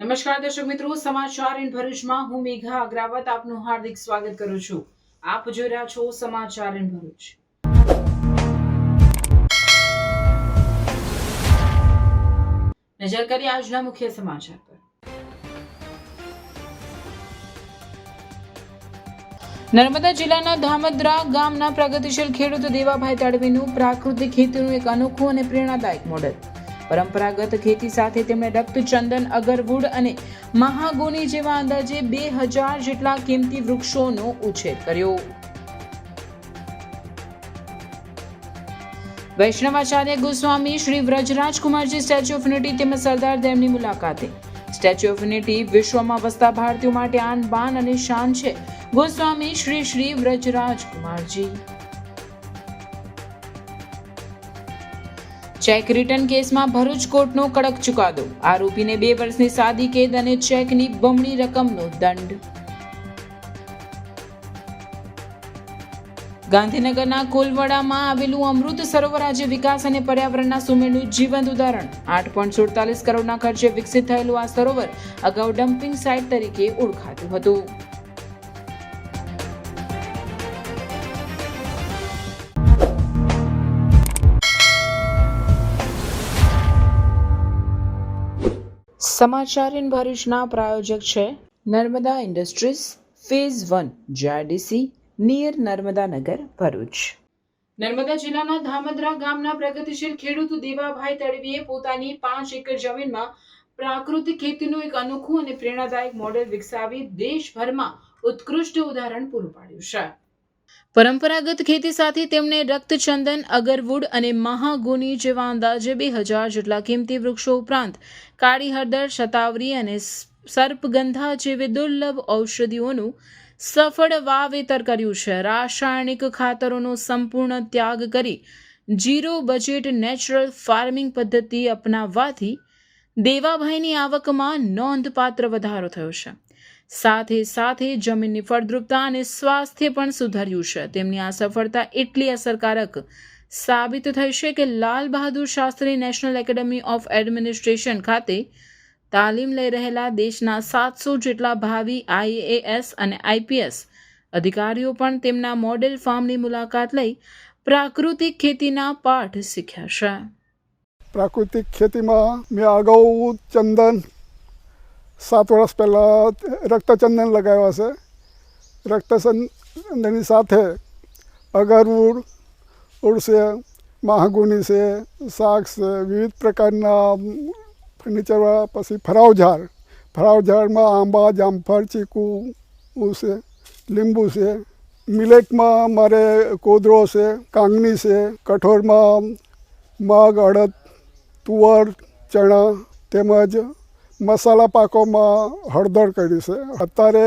નમસ્કાર દર્શક મિત્રો, સમાચાર ઇન ભરૂચમાં હું મેઘા અગ્રાવત આપનું હાર્દિક સ્વાગત કરું છું. આપ જોઈ રહ્યા છો સમાચાર ઇન ભરૂચ. નજર કરીએ આજના મુખ્ય સમાચાર પર. નર્મદા જિલ્લાના ધામદરા ગામના પ્રગતિશીલ ખેડૂત દેવાભાઈ તડવીનું પ્રાકૃતિક ખેતીનું એક અનોખું અને પ્રેરણાદાયક મોડેલ. પરંપરાગત ખેતી સાથે તેમણે રક્તચંદન, અગરવુડ અને મહાગોની જેવા અંદાજે 2000 જેટલા કિંમતી વૃક્ષોનો ઉછેર કર્યો. Vaishnavacharya Goswami Shri Vrajrajkumarji Statue of Unity તેમજ સરદાર ડેમની મુલાકાતે. સ્ટેચ્યુ ઓફ યુનિટી વિશ્વમાં વસતા ભારતીયો માટે આન બાન અને શાન છે. ગોસ્વામી શ્રી વ્રજરાજકુમારજી. ચેક રિટર્ન કેસમાં ભરૂચ કોર્ટનો કડક ચુકાદો. આરોપીને 2 વર્ષની સાદી કેદ અને ચેકની બમણી રકમનો દંડ. ગાંધીનગરના કોલવડામાં આવેલું અમૃત સરોવર આજે વિકાસ અને પર્યાવરણના સુમેળનું જીવંત ઉદાહરણ. 8.47 કરોડના ખર્ચે વિકસિત થયેલું આ સરોવર અગાઉ ડમ્પિંગ સાઇટ તરીકે ઓળખાતું હતું. સમાચાર ઇન ભરૂચના પ્રાયોજક છે Narmada industries phase 1 GIDC near Narmada Nagar Bharuch. Narmada જિલ્લાના ધામદરા ગામના પ્રગતિશીલ ખેડૂત દેવાભાઈ તડવીએ પોતાની 5 એકર જમીનમાં પ્રાકૃતિક ખેતીનું એક અનોખું અને પ્રેરણાદાયક મોડેલ વિકસાવી દેશભરમાં ઉત્કૃષ્ટ ઉદાહરણ પૂરું પાડ્યું છે. પરંપરાગત ખેતી સાથે તેમણે રક્તચંદન, અગરવુડ અને મહાગોની જેવા અંદાજે 2000 જેટલા કિંમતી વૃક્ષો ઉપરાંત કાળી હળદર, શતાવરી અને સર્પગંધા જેવી દુર્લભ ઔષધિઓનું સફળ વાવેતર કર્યું છે. રાસાયણિક ખાતરોનો સંપૂર્ણ ત્યાગ કરી ઝીરો બજેટ નેચરલ ફાર્મિંગ પદ્ધતિ અપનાવવાથી દેવાભાઈની આવકમાં નોંધપાત્ર વધારો થયો છે. સાથે જમીનની ફળદ્રુપતા અને સ્વાસ્થ્ય પણ સુધર્યું છે. તેમની આ સફળતા એટલી અસરકારક સાબિત થઈ છે કે Lal Bahadur Shastri National Academy of Administration ખાતે તાલીમ લઈ રહેલા દેશના 700 જેટલા ભાવિ IAS અને IPS અધિકારીઓ પણ તેમના મોડેલ ફાર્મની મુલાકાત લઈ પ્રાકૃતિક ખેતીના પાઠ શીખ્યા છે. પ્રાકૃતિક ખેતીમાં મેં અગાઉ ચંદન 7 વર્ષ પહેલાં રક્તચંદન લગાવ્યા છે. રક્તચંદનની સાથે અગરવુડ છે, મહાગુની છે, શાક છે, વિવિધ પ્રકારના ફર્નિચરવાળા, પછી ફરાવઝાડમાં આંબા, જામફળ, ચીકુ છે, લીંબુ છે. મિલેટમાં મારે કોદરો છે, કાંગની છે. કઠોળમાં મગ, અડદ, તુવર, ચણા તેમજ મસાલા પાકોમાં હળદર કરી છે. અત્યારે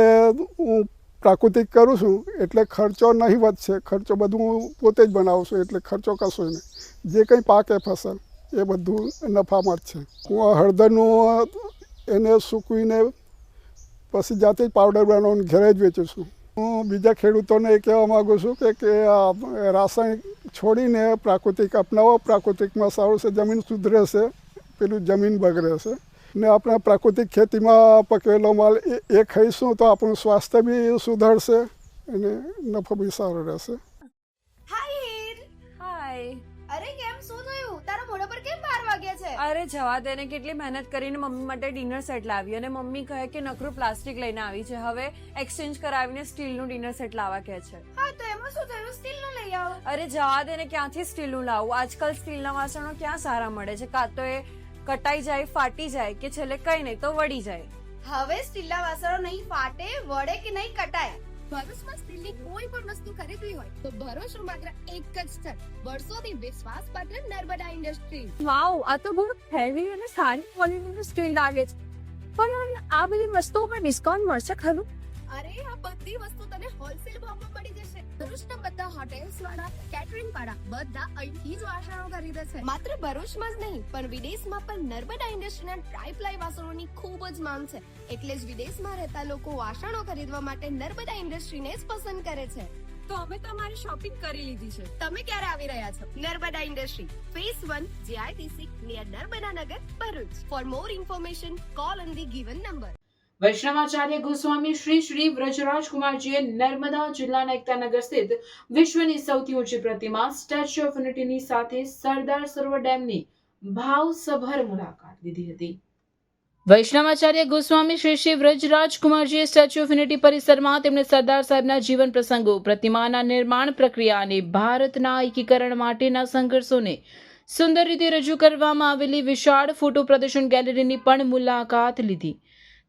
હું પ્રાકૃતિક કરું છું એટલે ખર્ચો નહિવત છે. ખર્ચો બધું હું પોતે જ બનાવું છું એટલે ખર્ચો કશો નહીં. જે કંઈ પાકે ફસલ એ બધું નફામાં જ છે. હું આ હળદરનું એને સૂકવીને પછી જાતે જ પાવડર બનાવીને ઘરે જ વેચું છું. હું બીજા ખેડૂતોને એ કહેવા માગું છું કે આ રાસાયણિક છોડીને પ્રાકૃતિક અપનાવો. પ્રાકૃતિકમાં સારું છે, જમીન સુધરે છે, પેલું જમીન બગડે છે. ને આપણે પ્રાકૃતિક ખેતીમાં પકવેલો માલ એ ખાઈશું તો આપણું સ્વાસ્થ્ય બી સુધરશે અને નફો બી સારો રહેશે. હાય. અરે કેમ, શું થયું? તારા મોઢા પર કેમ 12 વાગ્યા છે? અરે જવા દે ને, કેટલી મહેનત કરીને મમ્મી માટે ડિનર સેટ લાવી અને મમ્મી કહે કે નકરું પ્લાસ્ટિક લઈને આવી છે, હવે એક્સચેન્જ કરાવીને સ્ટીલનું ડિનર સેટ લાવવા કહે છે. હા તો એમાં શું થયું? સ્ટીલનું લઈ આવો. અરે જવા દે ને, ક્યાંથી સ્ટીલનું લાવું? આજકાલ સ્ટીલના વાસણો ક્યાં સારા મળે છે? કાં તો એ કટાઈ જાય, ફાટી જાય કે છેલ્લે કઈ નહીં તો વળી જાય. હવે સ્ટીલના વાસણો નહીં ફાટે, વળે કે નહીં કટાય. ભરૂચમાં સ્ટીલની કોઈ પણ વસ્તુ ખરીદવી હોય તો ભરૂચનું માત્ર એક જ સ્થળ, વર્ષોથી વિશ્વાસપાત્ર નર્મદા ઇન્ડસ્ટ્રીઝ. વાવ, આ તો બહુ હેવી અને સારી ક્વોલિટીનું સ્ટીલ લાગે છે. પણ આ બધી વસ્તુઓ પર ડિસ્કાઉન્ટ મળશે ખરું? અરે આ બધી વસ્તુ તને હોલસેલ ભાવમાં મળી જશે. ભરૂચના બધા હોટેલ્સ વાળા, કેટરિંગ વાળા બધા અહીંથી જ વાસણો ખરીદે છે. માત્ર ભરૂચમાં જ નહીં પણ વિદેશમાં પણ નર્મદા ઇન્ડસ્ટ્રીના ટ્રાયપ્લાય વાસણોની ખૂબ જ માંગ છે. એટલે જ વિદેશમાં રહેતા લોકો વાસણો ખરીદવા માટે નર્મદા ઇન્ડસ્ટ્રીને જ પસંદ કરે છે. તો અમે તો અમારી શોપિંગ કરી લીધી છે. તમે ક્યારે આવી રહ્યા છો? Narmada industry phase 1 JITC near Narmada Nagar Bharuch. For more information call on the given number. Vaishnavacharya Goswami Shri Vrajraj કુમારજીએ નર્મદા જિલ્લાના એકતાનગર સ્થિત વિશ્વની સૌથી ઊંચી પ્રતિમા સ્ટેચ્યુ ઓફ યુનિટીની સાથે સરદાર સરોવર ડેમની ભાવસભર મુલાકાત લીધી હતી. વૈષ્ણવાચાર્ય ગોસ્વામી શ્રી વ્રજરાજ કુમારજીએ સ્ટેચ્યુ ઓફ યુનિટી પરિસરમાં તેમણે સરદાર સાહેબના જીવન પ્રસંગો, પ્રતિમાના નિર્માણ પ્રક્રિયા અને ભારતના એકીકરણ માટેના સંઘર્ષોને સુંદર રીતે રજૂ કરવામાં આવેલી વિશાળ ફોટો પ્રદર્શન ગેલેરીની પણ મુલાકાત લીધી.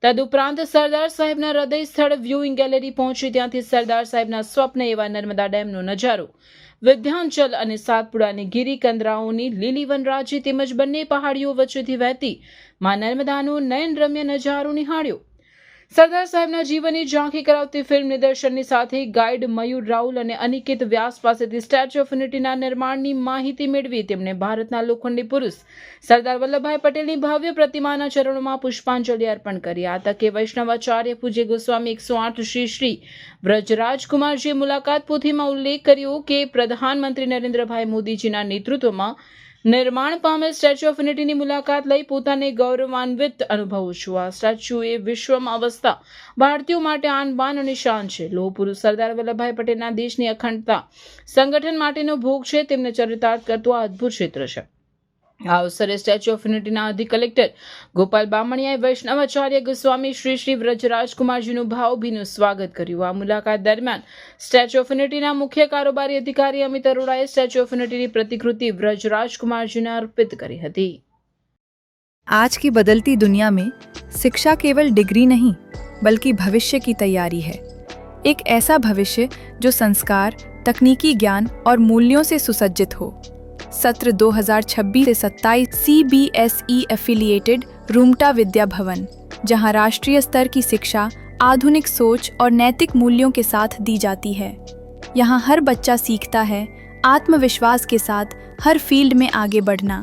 તદુપરાંત સરદાર સાહેબના હૃદય સ્થળ વ્યુઇંગ ગેલેરી પહોંચી ત્યાંથી સરદાર સાહેબના સ્વપ્ન એવા નર્મદા ડેમનો નજારો, વિધ્યાંચલ અને સાતપુડાની ગિરિકંદરાઓની લીલી વનરાજી તેમજ બંને પહાડીઓ વચ્ચેથી વહેતી માં નર્મદાનો નયનરમ્ય નજારો નિહાળ્યો. સરદાર સાહેબના જીવનની ઝાંખી કરાવતી ફિલ્મ નિદર્શનની સાથે ગાઈડ મયુર રાઉલ અને અનિકેત વ્યાસ પાસેથી સ્ટેચ્યુ ઓફ યુનિટીના નિર્માણની માહિતી મેળવી તેમણે ભારતના લોખંડી પુરુષ સરદાર વલ્લભભાઈ પટેલની ભવ્ય પ્રતિમાના ચરણોમાં પુષ્પાંજલિ અર્પણ કરી. આ તકે વૈષ્ણવાચાર્ય પૂજ્ય ગોસ્વામી 108 શ્રી વ્રજરાજ કુમારજીએ મુલાકાત પોથીમાં ઉલ્લેખ કર્યો કે પ્રધાનમંત્રી નરેન્દ્રભાઈ મોદીજીના નેતૃત્વમાં નિર્માણ પામેલ સ્ટેચ્યુ ઓફ યુનિટીની મુલાકાત લઈ પોતાને ગૌરવાન્વિત અનુભવું છું. આ સ્ટેચ્યુ એ વિશ્વમાં વસતા ભારતીયો માટે આન બાન અને શાન છે. લોહ પુરુષ સરદાર વલ્લભભાઈ પટેલના દેશની અખંડતા સંગઠન માટેનો ભોગ છે. તેમને ચરિતાર્થ કરતું આ અદ્ભુત ક્ષેત્ર છે. આ અવસરે સ્ટેચ્યુ ઓફ યુનિટીના અધિક કલેક્ટર ગોપાલ બામણિયાએ વૈષ્ણવાચાર્ય ગોસ્વામી શ્રી વ્રજરાજ કુમારજીનું ભાવભીનું સ્વાગત કર્યું. આ મુલાકાત દરમિયાન સ્ટેચ્યુ ઓફ યુનિટીના મુખ્ય કારોબારી અધિકારી અમિત અરોડાએ સ્ટેચ્યુ ઓફ યુનિટીની પ્રતિકૃતિ વ્રજરાજ કુમારજીને અર્પિત કરી હતી. आज की बदलती दुनिया में शिक्षा केवल डिग्री नहीं बल्कि भविष्य की तैयारी है. एक ऐसा भविष्य जो संस्कार, तकनीकी ज्ञान और मूल्यों से सुसज्जित हो. सत्र 2026 से 27 CBSE एफिलिएटेड रूमटा विद्या भवन, जहां राष्ट्रीय स्तर की शिक्षा आधुनिक सोच और नैतिक मूल्यों के साथ दी जाती है. यहाँ हर बच्चा सीखता है आत्मविश्वास के साथ हर फील्ड में आगे बढ़ना.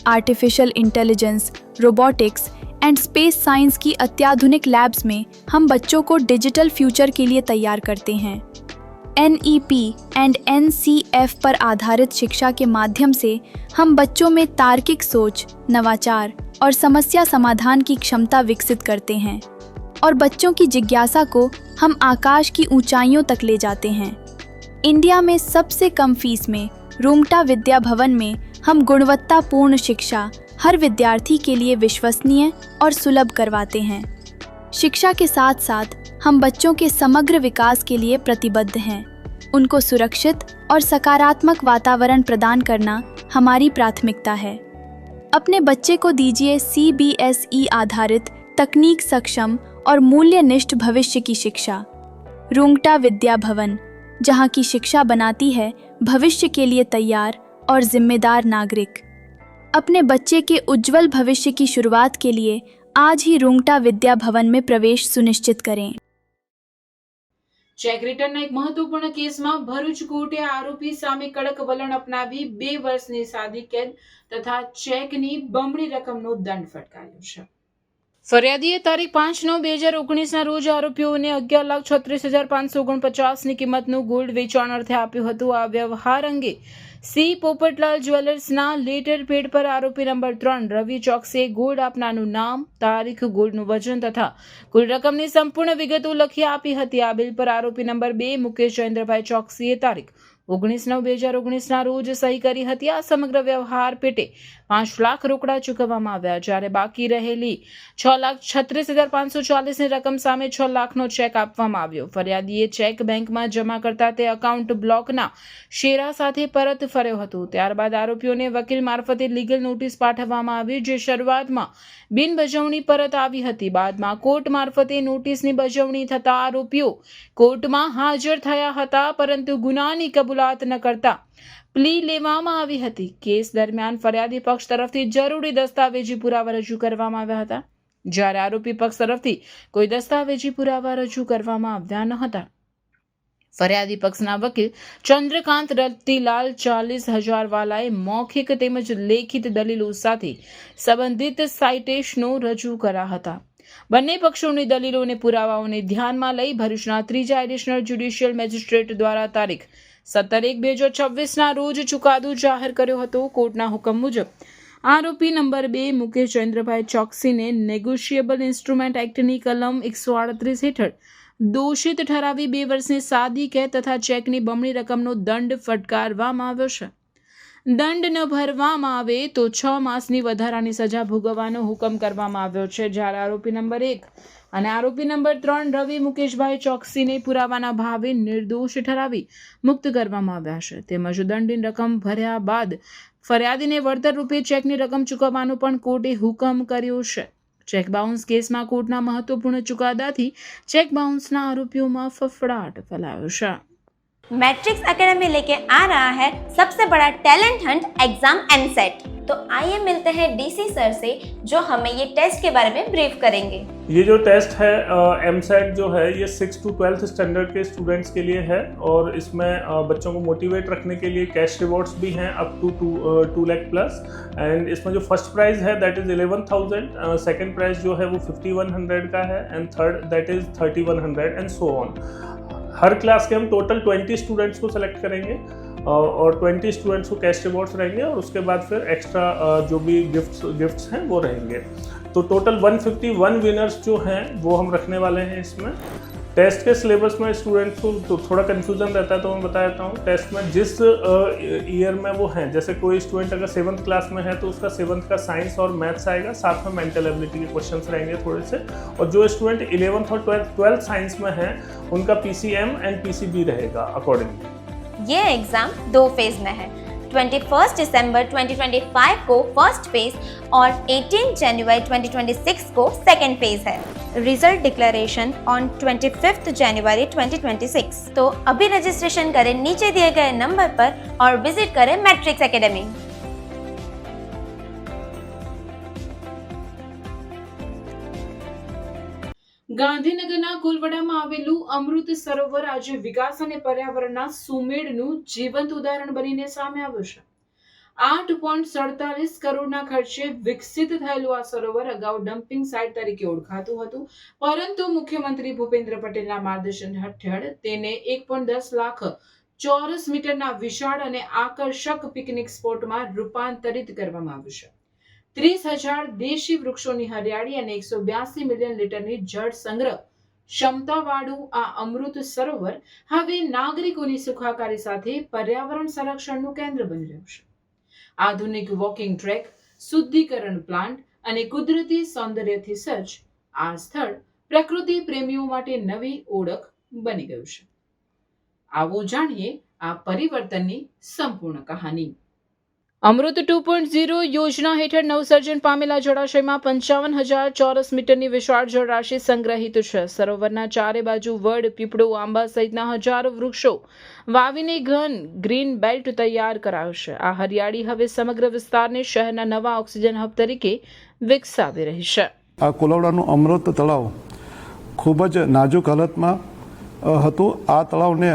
Artificial intelligence, robotics and space science की अत्याधुनिक लैब्स में हम बच्चों को डिजिटल फ्यूचर के लिए तैयार करते हैं. NEP एंड NCF पर आधारित शिक्षा के माध्यम से हम बच्चों में तार्किक सोच, नवाचार और समस्या समाधान की क्षमता विकसित करते हैं और बच्चों की जिज्ञासा को हम आकाश की ऊंचाइयों तक ले जाते हैं. इंडिया में सबसे कम फीस में रूमटा विद्या भवन में हम गुणवत्तापूर्ण शिक्षा हर विद्यार्थी के लिए विश्वसनीय और सुलभ करवाते हैं. शिक्षा के साथ साथ हम बच्चों के समग्र विकास के लिए प्रतिबद्ध हैं. उनको सुरक्षित और सकारात्मक वातावरण प्रदान करना हमारी प्राथमिकता है. अपने बच्चे को दीजिए CBSE आधारित तकनीक सक्षम और मूल्यनिष्ठ भविष्य की शिक्षा. रूमटा विद्या भवन, जहाँ की शिक्षा बनाती है भविष्य के लिए तैयार और जिम्मेदार नागरिक. अपने बच्चे के उज्जवल भविष्य की शुरुआत के लिए आज ही रूमटा विद्या भवन में प्रवेश सुनिश्चित करें. ચેક રિટર્નના એક મહત્વપૂર્ણ કેસમાં ભરૂચ કોર્ટે આરોપી સામે કડક વલણ અપનાવી 2 વર્ષની સાદી કેદ તથા ચેકની બમણી રકમનો દંડ ફટકાર્યો છે. ફરિયાદીએ તારીખ 5/9/2019ના રોજ આરોપીઓને 11,36,549ની કિંમતનું ગોલ્ડ વેચાણ અર્થે આપ્યું હતું. આ વ્યવહાર અંગે સી પોપટલાલ જ્વેલર્સના લેટર પેડ પર આરોપી નંબર 3 રવિ ચોકસીએ ગોલ્ડ આપનારનું નામ, તારીખ, ગોલ્ડનું વજન તથા કુલ રકમની સંપૂર્ણ વિગતો લખી આપી હતી. આ બિલ પર આરોપી નંબર 2 મુકેશ જયેન્દ્રભાઈ ચોકસીએ તારીખ 19/9/2019ના રોજ સહી કરી હતી. આ સમગ્ર વ્યવહાર પેટે 5 લાખ રોકડા ચૂકવવામાં આવ્યા, જ્યારે બાકી રહેલી 6,36,540ની રકમ સામે 6 લાખનો ચેક આપવામાં આવ્યો. ફરિયાદીએ ચેક બેંકમાં જમા કરતા તે એકાઉન્ટ બ્લોકના શેરા સાથે પરત ફર્યો હતો. ત્યારબાદ આરોપીઓને વકીલ મારફતે લીગલ નોટિસ પાઠવવામાં આવી, જે શરૂઆતમાં બિનબજવણી પરત આવી હતી. બાદમાં કોર્ટ મારફતે નોટિસની બજવણી થતા આરોપીઓ કોર્ટમાં હાજર થયા હતા, પરંતુ ગુનાની કબૂલાત ન કરતા પ્લી લેવામાં આવી હતી. કેસ દરમિયાન ફરિયાદી પક્ષ તરફથી જરૂરી દસ્તાવેજી પુરાવા રજૂ કરવામાં આવ્યા હતા, જ્યારે આરોપી પક્ષ તરફથી કોઈ દસ્તાવેજી પુરાવા રજૂ કરવામાં આવ્યા ન હતા. ફરિયાદી પક્ષના વકીલ ચંદ્રકાંત રતિલાલ 40,000 વાલાએ મૌખિક તેમજ લેખિત દલીલો સાથે સંબંધિત સાઇટેશનો રજૂ કર્યા હતા. બંને પક્ષોની દલીલો અને પુરાવાઓને ધ્યાનમાં લઈ ભરૂચના ત્રીજા એડિશનલ જ્યુડિશિયલ મેજિસ્ટ્રેટ દ્વારા તારીખ 17/1/2026ના રોજ ચુકાદો જાહેર કર્યો હતો. કોર્ટના હુકમ મુજબ આરોપી નંબર 2 મુકેશ જયેન્દ્રભાઈ ચોકસીને નેગોશિયેબલ ઇન્સ્ટ્રુમેન્ટ એક્ટની કલમ 138 હેઠળ દોષિત ઠરાવી 2 વર્ષની સાદી કેદ તથા ચેકની બમણી રકમનો દંડ ફટકારવામાં આવ્યો છે. દંડ ન ભરવામાં આવે તો 6 માસની વધારાની સજા ભોગવવાનો હુકમ કરવામાં આવ્યો છે. જ્યારે આરોપી નંબર 1 અને આરોપી નંબર 3 રવિ મુકેશભાઈ ચોકસીને પુરાવાના ભાવે નિર્દોષ ઠરાવી મુક્ત કરવામાં આવ્યા છે. તેમજ દંડની રકમ ભર્યા બાદ ફરિયાદીને વળતર રૂપે ચેકની રકમ ચૂકવવાનો પણ કોર્ટે હુકમ કર્યો છે. ચેક બાઉન્સ કેસમાં કોર્ટના મહત્વપૂર્ણ ચુકાદાથી ચેક બાઉન્સના આરોપીઓમાં ફફડાટ ફેલાયો છે. मैट्रिक्स एकेडमी लेके आ रहा है सबसे बड़ा टैलेंट हंट एग्जाम एमसेट। तो आइए मिलते हैं डीसी सर से जो हमें ये टेस्ट के बारे में ब्रीफ करेंगे। ये जो टेस्ट है एमसेट जो है ये 6 to 12th स्टैंडर्ड के स्टूडेंट्स के लिए है और इसमें बच्चों को मोटिवेट रखने के लिए कैश रिवॉर्ड्स भी हैं up to 2 lakh plus. And इसमें जो फर्स्ट प्राइज़ है दैट इज़ 11,000, सेकेंड प्राइज़ जो है वो 5,100 का है and third that is 3,100 and so on. हर क्लास के हम टोटल 20 स्टूडेंट्स को सेलेक्ट करेंगे और 20 स्टूडेंट्स को कैश रिवॉर्ड्स रहेंगे और उसके बाद फिर एक्स्ट्रा जो भी गिफ्ट्स हैं वो रहेंगे। तो टोटल 151 विनर्स जो हैं वो हम रखने वाले हैं इसमें। टेस्ट के सिलेबस में स्टूडेंट्स को तो थोड़ा कन्फ्यूज़न रहता है तो मैं बता देता हूँ। टेस्ट में जिस ईयर में वो हैं, जैसे कोई स्टूडेंट अगर 7th क्लास में है तो उसका 7th का साइंस और मैथ्स आएगा, साथ में मेंटल एबिलिटी के क्वेश्चंस रहेंगे थोड़े से। और जो स्टूडेंट 11th और 12th साइंस में है उनका PCM एंड PCB रहेगा अकॉर्डिंगली। ये एग्जाम 2 फेज में है। 21 दिसंबर 2025 को फर्स्ट फेज और 18 जनवरी 2026 को सेकेंड फेज है। रिजल्ट डिक्लेरेशन ऑन 25 जनवरी 2026। तो अभी रजिस्ट्रेशन करें नीचे दिए गए नंबर पर और विजिट करें मैट्रिक्स एकेडमी। ગાંધીનગરના કોલવડામાં આવેલું અમૃત સરોવર આજે વિકાસ અને પર્યાવરણના સુમેળનું જીવંત ઉદાહરણ બનીને સામે આવ્યું છે. 8.47 કરોડના ખર્ચે વિકસિત થયેલું આ સરોવર અગાઉ ડમ્પિંગ સાઇટ તરીકે ઓળખાતું હતું, પરંતુ મુખ્યમંત્રી ભૂપેન્દ્ર પટેલના માર્ગદર્શન હેઠળ તેને 1.10 લાખ ચોરસ મીટરના વિશાળ અને આકર્ષક પિકનિક સ્પોટમાં રૂપાંતરિત કરવામાં આવ્યું છે. 30,000 દેશી વૃક્ષોની હરિયાળી અને 182 મિલિયન લીટરની જળ સંગ્રહ ક્ષમતાવાળું આ અમૃત સરોવર હવે નાગરિકોની સુખાકારી સાથે પર્યાવરણ સંરક્ષણનું કેન્દ્ર બની રહ્યું છે. આધુનિક વોકિંગ ટ્રેક, શુદ્ધિકરણ પ્લાન્ટ અને કુદરતી સૌંદર્યથી સજ્જ આ સ્થળ પ્રકૃતિ પ્રેમીઓ માટે નવી ઓળખ બની ગયું છે. આવો જાણીએ આ પરિવર્તનની સંપૂર્ણ કહાની. અમૃત 2.0 યોજના હેઠળ નવસર્જન પામેલા જળાશયમાં 55,000 ચોરસ મીટરની વિશાળ જળરાશિ સંગ્રહિત છે. સરોવરના ચારે બાજુ વડ, પીપળો, આંબા સહિતના હજારો વૃક્ષો વાવીને ઘન ગ્રીન બેલ્ટ તૈયાર કરાયો છે. આ હરિયાળી હવે સમગ્ર વિસ્તારને શહેરના નવા ઓક્સિજન હબ તરીકે વિકસાવી રહી છે. આ કોલવડાનું અમૃત તળાવ ખૂબ જ નાજુક હાલતમાં હતું. આ તળાવને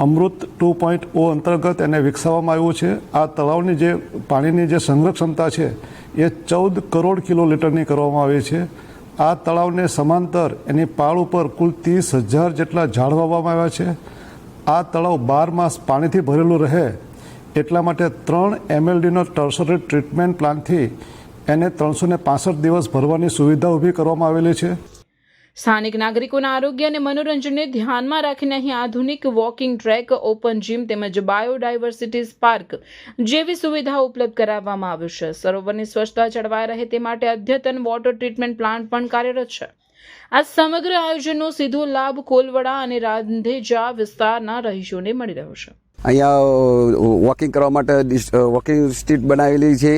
અમૃત 2.0 અંતર્ગત એને વિકસાવવામાં આવ્યું છે. આ તળાવની જે પાણીની જે સંગ્રહ ક્ષમતા છે એ 14 કરોડ કિલોલીટરની કરવામાં આવી છે. આ તળાવને સમાંતર એની પાળ ઉપર કુલ 30,000 જેટલા ઝાડ વાવવામાં આવ્યા છે. આ તળાવ 12 માસ પાણીથી ભરેલું રહે એટલા માટે 3 MLDનો ટર્શરી ટ્રીટમેન્ટ પ્લાન્ટથી એને 365 દિવસ ભરવાની સુવિધા ઊભી કરવામાં આવેલી છે. સ્થાનિક નાગરિકોના આરોગ્ય અને મનોરંજનને ધ્યાનમાં રાખીને અહીં આધુનિક વોકિંગ ટ્રેક, ઓપન જીમ તેમજ બાયોડાયવર્સિટી પાર્ક જેવી સુવિધાઓ ઉપલબ્ધ કરાવવામાં આવી છે. સરોવરની સ્વચ્છતા જળવાઈ રહે તે માટે અદ્યતન વોટર ટ્રીટમેન્ટ પ્લાન્ટ પણ કાર્યરત છે. આ સમગ્ર આયોજનનો સીધો લાભ કોલવડા અને રાંધેજા વિસ્તારના રહીશોને મળી રહ્યો છે. અહીંયા વોકિંગ કરવા માટે વોકિંગ સ્ટ્રીટ બનાવેલી છે.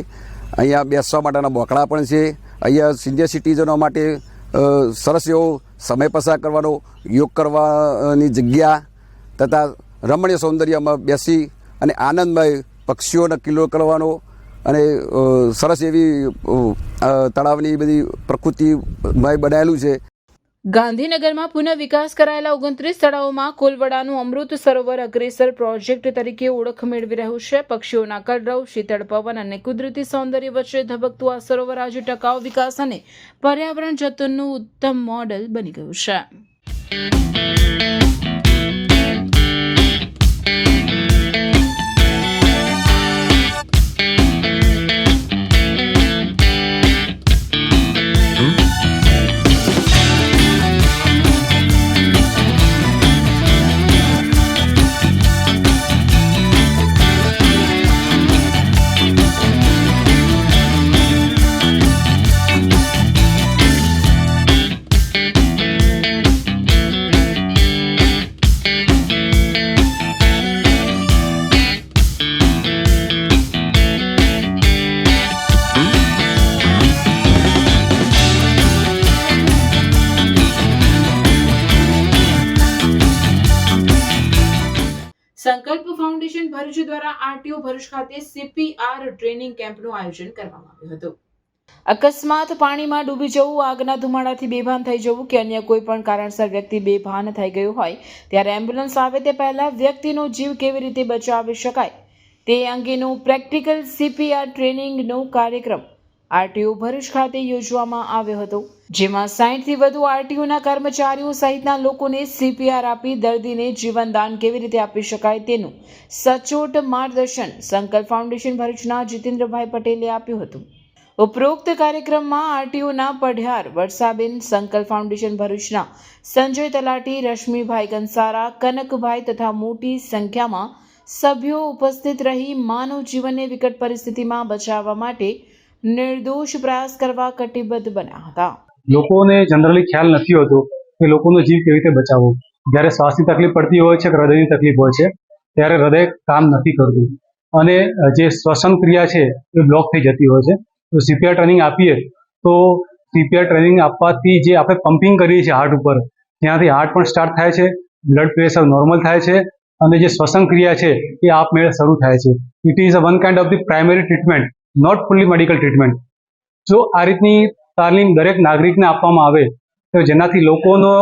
અહીંયા બેસવા માટેના બોકડા પણ છે. અહીંયા સિનિયર સિટીઝનો માટે સરસ એવો સમય પસાર કરવાનો, યોગ કરવાની જગ્યા તથા રમણીય સૌંદર્યમાં બેસી અને આનંદમય પક્ષીઓને કિલ્લો કરવાનો અને સરસ એવી તળાવની બધી પ્રકૃતિમય બનાવેલું છે. ગાંધીનગરમાં પુનઃ વિકાસ કરાયેલા 29 તળાવોમાં કોલવડાનું અમૃત સરોવર અગ્રેસર પ્રોજેક્ટ તરીકે ઓળખ મેળવી રહ્યું છે. પક્ષીઓના કલરવ, શીતળ પવન અને કુદરતી સૌંદર્ય વચ્ચે ધબકતું આ સરોવર આજે ટકાઉ વિકાસ અને પર્યાવરણ જતનનું ઉત્તમ મોડેલ બની ગયું છે. સંકલ્પ ફાઉન્ડેશન ભરૂચ દ્વારા આરટીઓ ભરૂચ ખાતે CPR ટ્રેનિંગ કેમ્પનું આયોજન કરવામાં આવ્યું હતું. અકસ્માત, પાણીમાં ડૂબી જવું, આગના ધુમાડાથી બેભાન થઈ જવું કે અન્ય કોઈ પણ કારણસર વ્યક્તિ બેભાન થઈ ગયું હોય ત્યારે એમ્બ્યુલન્સ આવે તે પહેલા વ્યક્તિનો જીવ કેવી રીતે બચાવી શકાય તે અંગેનું પ્રેક્ટિકલ CPR ટ્રેનિંગનો કાર્યક્રમ આરટીઓ ભરૂચ ખાતે યોજવામાં આવ્યો હતો, જેમાં 60થી વધુ આરટીઓના કર્મચારીઓ સહિતના લોકોને CPR આપી દર્દીને જીવનદાન કેવી રીતે આપી શકાય તેનું સચોટ માર્ગદર્શન સંકલ્પ ફાઉન્ડેશન ભરૂચના જીતેન્દ્રભાઈ પટેલે આપ્યું હતું. ઉપરોક્ત કાર્યક્રમમાં આરટીઓના પઢિયાર વર્ષાબેન, સંકલ્પ ફાઉન્ડેશન ભરૂચના સંજય તલાટી, રશ્મિભાઈ કંસારા, કનકભાઈ તથા મોટી સંખ્યામાં સભ્યો ઉપસ્થિત રહી માનવ જીવનને વિકટ પરિસ્થિતિમાં બચાવવા માટે નિર્દોષ પ્રયાસ કરવા કટિબદ્ધ બન્યા હતા. લોકોને જનરલી ખ્યાલ નથી હોતો કે લોકોનો જીવ કેવી રીતે બચાવવો. જ્યારે શ્વાસની તકલીફ પડતી હોય છે કે હૃદયની તકલીફ હોય છે ત્યારે હૃદય કામ નથી કરતું અને જે શ્વસન ક્રિયા છે એ બ્લોક થઈ જતી હોય છે. તો CPR ટ્રેનિંગ આપીએ તો CPR ટ્રેનિંગ આપવાથી જે આપણે પમ્પિંગ કરીએ છીએ હાર્ટ ઉપર, ત્યાંથી હાર્ટ પણ સ્ટાર્ટ થાય છે, બ્લડ પ્રેશર નોર્મલ થાય છે અને જે શ્વસન ક્રિયા છે એ આપમેળે શરૂ થાય છે. It is a one kind of the primary treatment, not fully medical treatment. જો આ રીતની તાલીમ દરેક નાગરિકને આપવામાં આવે તો જેનાથી લોકોનો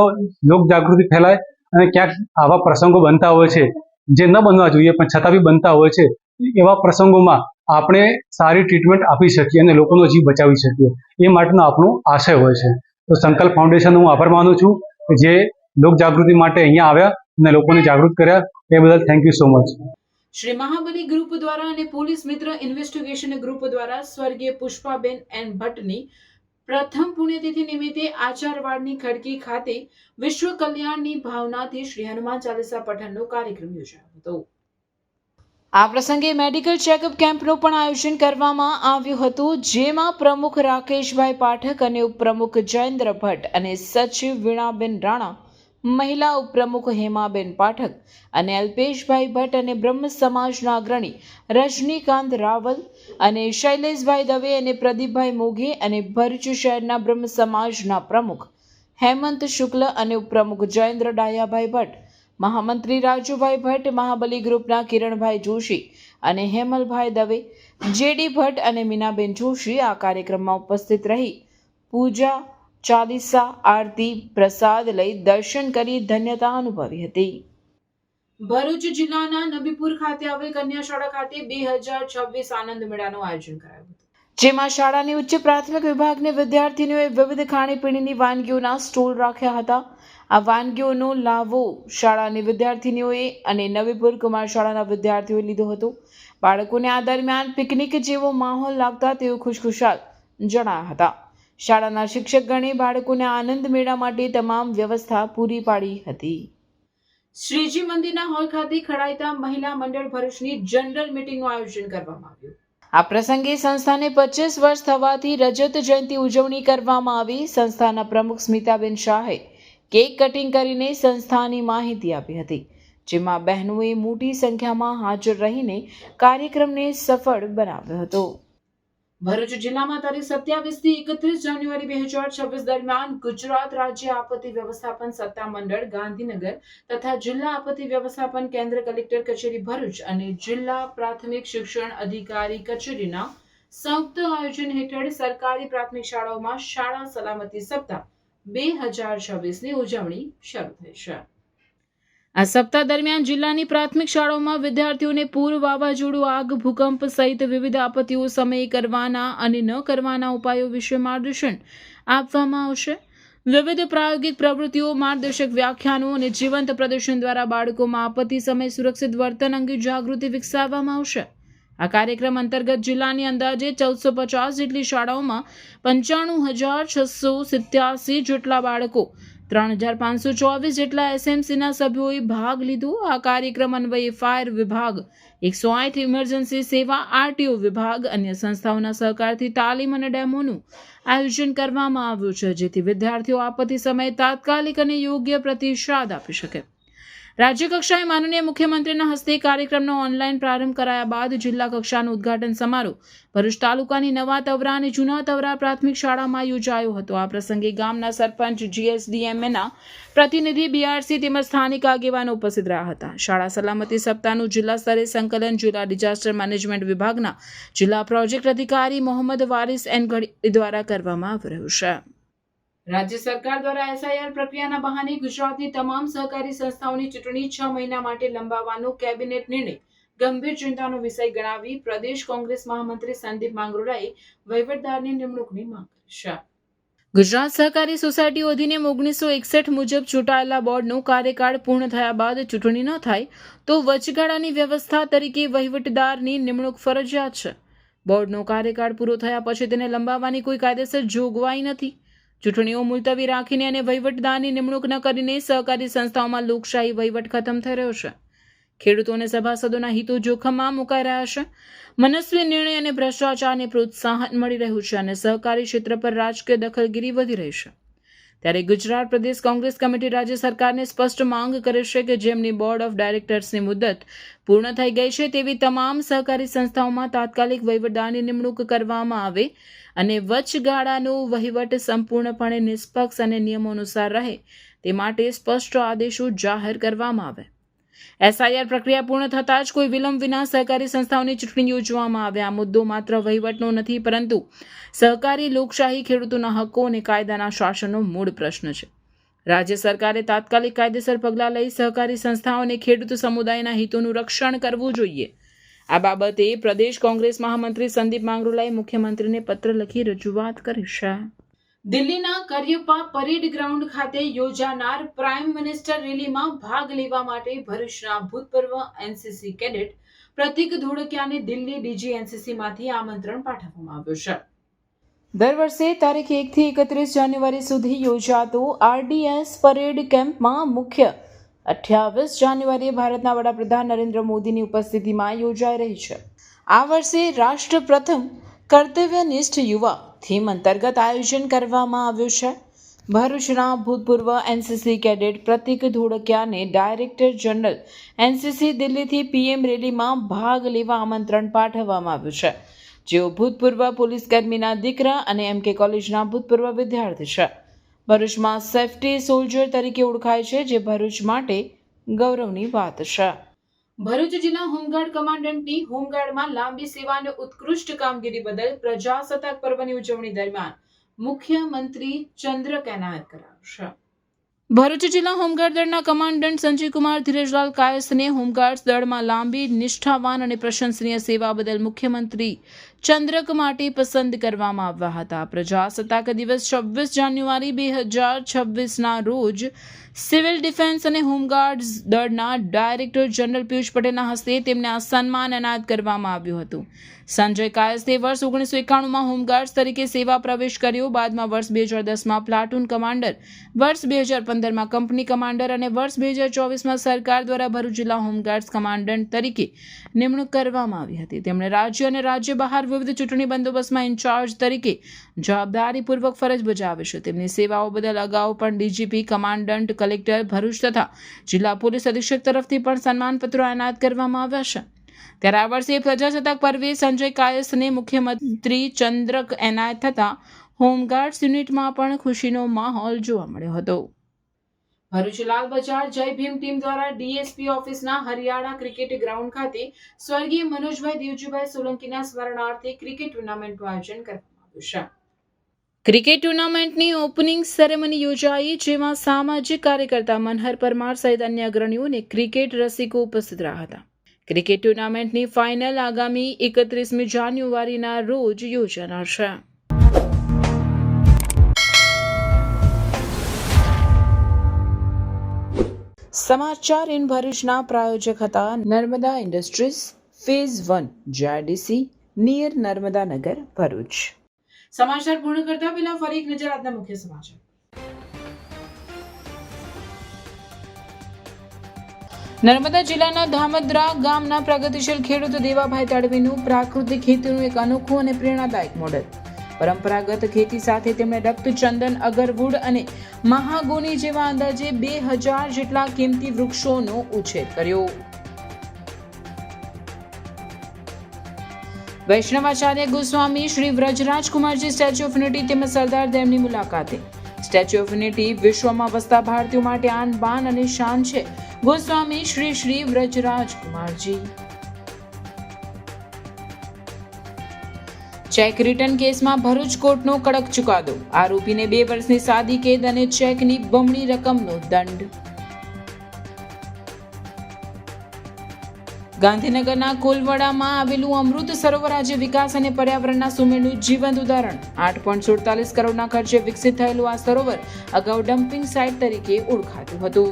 લોક જાગૃતિ ફેલાય અને ક્યાંક આવા પ્રસંગો બનતા હોય છે જે ન બનવા જોઈએ પણ છતાં બી બનતા હોય છે, એવા પ્રસંગોમાં આપણે સારી ટ્રીટમેન્ટ આપી શકીએ અને લોકોનો જીવ બચાવી શકીએ, એ માટેનો આપણો આશય હોય છે. તો સંકલ્પ ફાઉન્ડેશનનો હું આભાર માનું છું કે જે લોક જાગૃતિ માટે અહીંયા આવ્યા અને લોકોને જાગૃત કર્યા, એ બદલ thank you so much. Shri Mahabali group દ્વારા અને પોલીસ મિત્ર ઇન્વેસ્ટિગેશન ગ્રુપ દ્વારા સ્વર્ગીય પુષ્પાબેન એન ભટ્ટની પ્રથમ પુણ્યતિથિ નિમિત્તે આચારવાડની ખડકી ખાતે વિશ્વ કલ્યાણની ભાવનાથી શ્રી હનુમાન ચાલીસા પઠનનો કાર્યક્રમ યોજાયો હતો. આ પ્રસંગે મેડિકલ ચેકઅપ કેમ્પનું પણ આયોજન કરવામાં આવ્યું હતું, જેમાં પ્રમુખ રાકેશભાઈ પાઠક અને ઉપપ્રમુખ જયેન્દ્ર ભટ્ટ અને સચિવ વીણાબેન રાણા, મહિલા ઉપપ્રમુખ હેમાબેન પાઠક અને અલ્પેશભાઈ ભટ્ટ અને બ્રહ્મ સમાજના અગ્રણી રજનીકાંત રાવલ અને શૈલેષભાઈ દવે અને પ્રદીપભાઈ મોઘે અને ભરૂચ શહેરના બ્રહ્મ સમાજના પ્રમુખ હેમંત શુક્લ અને ઉપપ્રમુખ જયેન્દ્ર ડાયાભાઈ ભટ્ટ, મહામંત્રી રાજુભાઈ ભટ્ટ, મહાબલી ગ્રુપના કિરણભાઈ જોશી અને હેમલભાઈ દવે, JD ભટ્ટ અને મીનાબેન જોશી આ કાર્યક્રમમાં ઉપસ્થિત રહી પૂજા, ચાલીસા, આરતી, પ્રસાદ લઈ દર્શન કરી ધન્યતા અનુભવી હતી. ભરૂચ જિલ્લાના નબીપુર ખાતે આવેલ કન્યા શાળા ખાતે 2026 આનંદ મેળાનું આયોજન કરાયું હતું, જેમાં શાળાની ઉચ્ચ પ્રાથમિક વિભાગની વિદ્યાર્થીનીઓએ વિવિધ ખાણીપીણીની વાનગીઓના સ્ટોલ રાખ્યા હતા. આ વાનગીઓનો લાવો શાળાની વિદ્યાર્થીનીઓએ અને નવીપુર કુમાર શાળાના વિદ્યાર્થીઓએ લીધો હતો. બાળકોને આ દરમિયાન પિકનિક જેવો માહોલ લાગતા તેઓ ખુશખુશાલ જણાયા હતા. શાળાના શિક્ષકગણે બાળકોને આનંદ મેળા માટે તમામ વ્યવસ્થા પૂરી પાડી હતી. શ્રીજી મંદિરના હોલ ખાતે ખડાયતા મહિલા મંડળ ભરૂચની જનરલ મીટિંગનું આયોજન કરવામાં આવ્યું. આ પ્રસંગે સંસ્થાને 25 વર્ષ થવાથી રજત જયંતિ ઉજવણી કરવામાં આવી. સંસ્થાના પ્રમુખ સ્મિતાબેન શાહે કેક કટિંગ કરીને સંસ્થાની માહિતી આપી હતી, જેમાં બહેનોએ મોટી સંખ્યામાં હાજર રહીને કાર્યક્રમને સફળ બનાવ્યો હતો. ભરૂચ જિલ્લામાં તારીખ 27 થી 31 જાન્યુઆરી 2026 દરમિયાન ગુજરાત રાજ્ય આપત્તિ વ્યવસ્થાપન સત્તામંડળ ગાંધીનગર તથા જિલ્લા આપત્તિ વ્યવસ્થાપન કેન્દ્ર કલેક્ટર કચેરી ભરૂચ અને જિલ્લા પ્રાથમિક શિક્ષણ અધિકારી કચેરીના સંયુક્ત આયોજન હેઠળ સરકારી પ્રાથમિક શાળાઓમાં શાળા સલામતી સપ્તાહ 2026ની ઉજવણી શરૂ થઈ છે. આ સપ્તાહ દરમિયાન જિલ્લાની પ્રાથમિક શાળાઓમાં વિદ્યાર્થીઓને પૂર, વાવાઝોડું, આગ, ભૂકંપ સહિત વિવિધ આપત્તિઓ સમયે કરવાના અને ન કરવાના ઉપાયો વિશે માર્ગદર્શન આપવામાં આવશે. વિવિધ પ્રાયોગિક પ્રવૃત્તિઓ, માર્ગદર્શક વ્યાખ્યાનો અને જીવંત પ્રદર્શન દ્વારા બાળકોમાં આપત્તિ સમયે સુરક્ષિત વર્તન અંગે જાગૃતિ વિકસાવવામાં આવશે. આ કાર્યક્રમ અંતર્ગત જિલ્લાની અંદાજે 1450 જેટલી શાળાઓમાં 95,687 જેટલા બાળકો, 3,524 જેટલા એસએમસીના સભ્યોએ ભાગ લીધો. આ કાર્યક્રમ અન્વયે ફાયર વિભાગ, 108 ઇમરજન્સી સેવા, આરટીઓ વિભાગ, અન્ય સંસ્થાઓના સહકારથી તાલીમ અને ડેમોનું આયોજન કરવામાં આવ્યું છે, જેથી વિદ્યાર્થીઓ આપત્તિ સમયે તાત્કાલિક અને યોગ્ય પ્રતિસાદ આપી શકે. રાજ્ય કક્ષાએ માનનીય મુખ્યમંત્રીના હસ્તે કાર્યક્રમનો ઓનલાઈન પ્રારંભ કરાયા બાદ જિલ્લા કક્ષાનો ઉદ્ઘાટન સમારોહ ભરૂચ તાલુકાની નવા તવરા અને જૂના તવરા પ્રાથમિક શાળામાં યોજાયો હતો. આ પ્રસંગે ગામના સરપંચ, જીએસડીએમએના પ્રતિનિધિ, બીઆરસી તેમજ સ્થાનિક આગેવાનો ઉપસ્થિત રહ્યા હતા. શાળા સલામતી સપ્તાહનું જિલ્લા સ્તરે સંકલન જિલ્લા ડિઝાસ્ટર મેનેજમેન્ટ વિભાગના જિલ્લા પ્રોજેક્ટ અધિકારી મોહમ્મદ વારિસ એન ગઢી દ્વારા કરવામાં આવી રહ્યું છે. રાજ્ય સરકાર દ્વારા એસઆઈઆર પ્રક્રિયાના બહાને ગુજરાતની તમામ સહકારી સંસ્થાઓની ચૂંટણી 6 મહિના માટે લંબાવવાનો કેબિનેટ નિર્ણય ગંભીર ચિંતાનો વિષય ગણાવી પ્રદેશ કોંગ્રેસ મહામંત્રી સંદીપ માંગરોળાએ વહીવટદારની નિમણૂકની માંગ કરી છે. ગુજરાત સહકારી સોસાયટીઓ અધિનિયમ 1961 મુજબ ચૂંટાયેલા બોર્ડનો કાર્યકાળ પૂર્ણ થયા બાદ ચૂંટણી ન થાય તો વચગાળાની વ્યવસ્થા તરીકે વહીવટદારની નિમણૂક ફરજિયાત છે. બોર્ડનો કાર્યકાળ પૂરો થયા પછી તેને લંબાવવાની કોઈ કાયદેસર જોગવાઈ નથી. ચૂંટણીઓ મુલતવી રાખીને અને વહીવટદારની નિમણૂક ન કરીને સહકારી સંસ્થાઓમાં લોકશાહી વહીવટ ખતમ થઈ રહ્યો છે. ખેડૂતોને સભાસદોના હિતો જોખમમાં મુકાઈ રહ્યા છે. મનસ્વી નિર્ણય અને ભ્રષ્ટાચારને પ્રોત્સાહન મળી રહ્યું છે અને સહકારી ક્ષેત્ર પર રાજકીય દખલગીરી વધી રહી છે. ત્યારે ગુજરાત પ્રદેશ કોંગ્રેસ કમિટી રાજ્ય સરકારને સ્પષ્ટ માંગ કરે છે કે જેમની બોર્ડ ઓફ ડાયરેક્ટર્સની મુદ્દત પૂર્ણ થઈ ગઈ છે તેવી તમામ સહકારી સંસ્થાઓમાં તાત્કાલિક વહીવટદારની નિમણૂક કરવામાં આવે અને વચગાળાનો વહીવટ સંપૂર્ણપણે નિષ્પક્ષ અને નિયમો અનુસાર રહે તે માટે સ્પષ્ટ આદેશો જાહેર કરવામાં આવે. એસઆઈઆર પ્રક્રિયા પૂર્ણ થતાં જ કોઈ વિલંબ વિના સહકારી સંસ્થાઓની ચૂંટણી યોજવામાં આવે. આ મુદ્દો માત્ર વહીવટનો નથી, પરંતુ સહકારી લોકશાહી, ખેડૂતોના હક્કો અને કાયદાના શાસનનો મૂળ પ્રશ્ન છે. રાજ્ય સરકારે તાત્કાલિક કાયદેસર પગલાં લઈ સહકારી સંસ્થાઓ અને ખેડૂત સમુદાયના હિતોનું રક્ષણ કરવું જોઈએ. આ બાબતે પ્રદેશ કોંગ્રેસ મહામંત્રી સંદીપ માંગરોળાએ મુખ્યમંત્રીને પત્ર લખી રજૂઆત કરી છે. દિલ્હીના કરિયપ્પા પરેડ ગ્રાઉન્ડ ખાતે યોજાનાર પ્રાઇમ મિનિસ્ટર રેલીમાં ભાગ લેવા માટે ભરૂચના ભૂતપૂર્વ એનસીસી કેડેટ પ્રતિક ધોળકિયાને દિલ્હી ડીજી એનસીસીમાંથી આમંત્રણ પાઠવવામાં આવ્યું છે. દર વર્ષે તારીખ 1 થી 31 જાન્યુઆરી સુધી યોજાતો આરડીએસ પરેડ કેમ્પમાં મુખ્ય 28 જાન્યુઆરીએ ભારતના વડાપ્રધાન નરેન્દ્ર મોદીની ઉપસ્થિતિમાં યોજાઈ રહી છે. આ વર્ષે રાષ્ટ્ર પ્રથમ કર્તવ્યનિષ્ઠ યુવા થીમ અંતર્ગત આયોજન કરવામાં આવ્યું છે. ભરૂચના ભૂતપૂર્વ એનસીસી કેડેટ પ્રતિક ધોળકિયાને ડાયરેક્ટર જનરલ એનસીસી દિલ્હીથી પીએમ રેલીમાં ભાગ લેવા આમંત્રણ પાઠવવામાં આવ્યું છે. જેઓ ભૂતપૂર્વ પોલીસકર્મીના દીકરા અને એમકે કોલેજના ભૂતપૂર્વ વિદ્યાર્થી છે. ભરૂચમાં સેફટી સોલ્જર તરીકે ઓળખાય છે, જે ભરૂચ માટે ગૌરવની વાત છે. ભરૂચ જિલ્લા હોમગાર્ડ કમાન્ડન્ટની હોમગાર્ડમાં લાંબી સેવા અને ઉત્કૃષ્ટ કામગીરી બદલ પ્રજાસત્તાક પર્વની ઉજવણી દરમિયાન મુખ્યમંત્રી ચંદ્રક એનાયત કરાવશે. ભરૂચ જિલ્લા હોમગાર્ડ દળના કમાન્ડન્ટ સંજયકુમાર ધીરજલાલ કાયસ્થને હોમગાર્ડ્સ દળમાં લાંબી, નિષ્ઠાવાન અને પ્રશંસનીય સેવા બદલ મુખ્યમંત્રી ચંદ્રક માટે પસંદ કરવામાં આવ્યા હતા. પ્રજાસત્તાક દિવસ 26 જાન્યુઆરી 2026ના રોજ સિવિલ ડિફેન્સ અને હોમગાર્ડ્સ દળના ડાયરેક્ટર જનરલ પિયુષ પટેલના હસ્તે તેમને આ સન્માન એનાયત કરવામાં આવ્યું હતું. સંજય કાયસ્થે વર્ષ 1991માં હોમગાર્ડ્સ તરીકે સેવા પ્રવેશ કર્યો. બાદમાં વર્ષ 2010માં પ્લાટૂન કમાન્ડર, વર્ષ 2015માં કંપની કમાન્ડર અને વર્ષ 2024માં સરકાર દ્વારા ભરૂચ જિલ્લા હોમગાર્ડ્સ કમાન્ડન્ટ તરીકે નિમણૂક કરવામાં આવી હતી. તેમણે રાજ્ય અને રાજ્ય બહાર વિવિધ ચૂંટણી બંદોબસ્તમાં ઇન્ચાર્જ તરીકે જવાબદારીપૂર્વક ફરજ બજાવી છે. તેમની સેવાઓ બદલ અગાઉ પણ ડીજીપી, કમાન્ડન્ટ, કલેક્ટર ભરૂચ તથા જિલ્લા પોલીસ અધિક્ષક તરફથી પણ સન્માનપત્રો એનાયત કરવામાં આવ્યા છે. ત્યારે આ વર્ષે પ્રજાસત્તાક પર્વે સંજય કાયસ્થને મુખ્યમંત્રી ચંદ્રક એનાયત થતા હોમગાર્ડ્સ યુનિટમાં પણ ખુશીનો માહોલ જોવા મળ્યો હતો. ભરૂચ લાલ બજાર જય ભીમ ટીમ દ્વારા ડીએસપી ઓફિસના હરિયાણા ક્રિકેટ ગ્રાઉન્ડ ખાતે સ્વર્ગીય મનોજભાઈ દેવજીભાઈ સોલંકીના સ્મરણાર્થે ક્રિકેટ ટુર્નામેન્ટનું આયોજન કરવામાં આવ્યું છે. ક્રિકેટ ટુર્નામેન્ટની ઓપનિંગ સેરેમની યોજાઈ, જેમાં સામાજિક કાર્યકર્તા મનહર પરમાર સહિત અન્ય અગ્રણીઓ અને ક્રિકેટ રસિકો ઉપસ્થિત રહ્યા હતા. ક્રિકેટ ટુર્નામેન્ટની ફાઇનલ આગામી 31મી જાન્યુઆરીના રોજ યોજાનાર છે. સમાચાર ઇન ભરૂચના પ્રાયોજક હતા Narmada industries phase 1 JIDC near Narmadanagar Bharuch. સમાચાર પૂર્ણ કરતા પહેલા ફરી એક નજર આજના મુખ્ય સમાચાર. નર્મદા જિલ્લાના ધામદરા ગામના પ્રગતિશીલ ખેડૂત દેવાભાઈ તડવીનું પ્રાકૃતિક ખેતીનું એક અનોખું અને પ્રેરણાદાયક મોડેલ. પરંપરાગત ખેતી સાથે તેમણે રક્તચંદન, અગરવુડ અને મહાગોની જેવા અંદાજે 2000 જેટલા કિંમતી વૃક્ષોનો ઉછેર કર્યો. Vaishnavacharya Goswami Shri Vrajrajkumarji Statue of Unity તેમજ સરદાર ડેમની મુલાકાતે. સ્ટેચ્યુ ઓફ યુનિટી વિશ્વમાં વસતા ભારતીયો માટે આન બાન અને શાન છે. ગોસ્વામી શ્રી વ્રજરાજકુમારજી. ચેક રિટર્ન કેસમાં ભરૂચ કોર્ટનો કડક ચુકાદો. આરોપીને 2 વર્ષની સાદી કેદ અને ચેકની બમણી રકમનો દંડ. ગાંધીનગરના કોલવડામાં આવેલું અમૃત સરોવર આજે વિકાસ અને પર્યાવરણના સુમેળનું જીવંત ઉદાહરણ. 8.47 કરોડના ખર્ચે વિકસિત થયેલું આ સરોવર અગાઉ ડમ્પિંગ સાઇટ તરીકે ઓળખાતું હતું.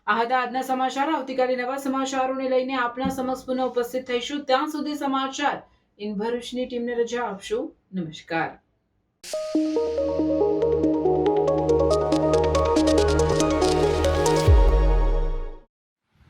આ હતા આજના સમાચાર. આવતીકાલે નવા સમાચારોને લઈને આપના સમક્ષ પુનઃ ઉપસ્થિત થઈશું. ત્યાં સુધી સમાચાર ઇન ભરૂચની ટીમને રજા આપશો. નમસ્કાર.